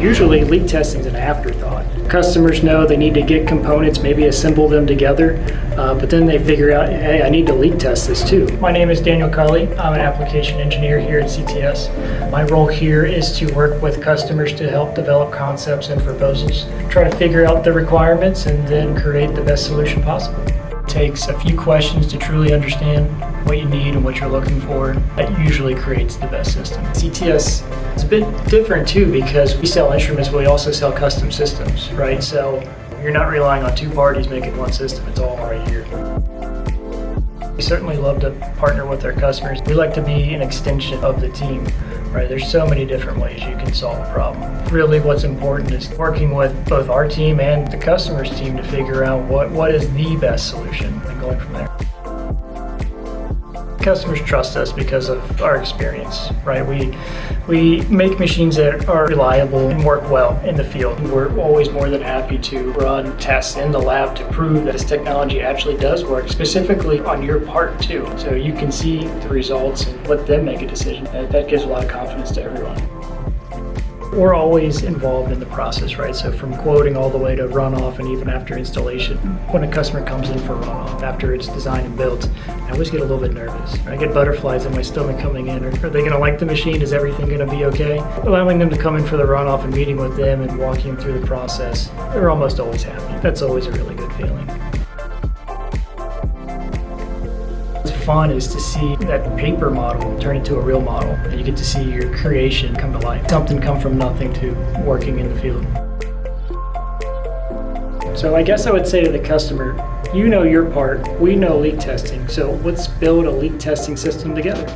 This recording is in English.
Usually leak testing is an afterthought. Customers know they need to get components, maybe assemble them together, but then they figure out, hey, I need to leak test this too. My name is Daniel Cully. I'm an application engineer here at CTS. My role here is to work with customers to help develop concepts and proposals, try to figure out the requirements, and then create the best solution possible. It takes a few questions to truly understand what you need and what you're looking for. That usually creates the best system. CTS is a bit different too because we sell instruments, but we also sell custom systems, right? So you're not relying on two parties making one system, it's all right here. We certainly love to partner with our customers. We like to be an extension of the team, right? There's so many different ways you can solve a problem. Really what's important is working with both our team and the customer's team to figure out what is the best solution and going from there. Customers trust us because of our experience, right? We make machines that are reliable and work well in the field. We're always more than happy to run tests in the lab to prove that this technology actually does work, specifically on your part too. So you can see the results and let them make a decision. That gives a lot of confidence to everyone. We're always involved in the process, right? So from quoting all the way to runoff and even after installation. When a customer comes in for runoff, after it's designed and built, I always get a little bit nervous. I get butterflies in my stomach coming in. Are they gonna like the machine? Is everything gonna be okay? Allowing them to come in for the runoff and meeting with them and walking them through the process, they're almost always happy. That's always a really good feeling. What's fun is to see that paper model turn into a real model. You get to see your creation come to life. Something come from nothing to working in the field. So I guess I would say to the customer, you know your part, we know leak testing, so let's build a leak testing system together.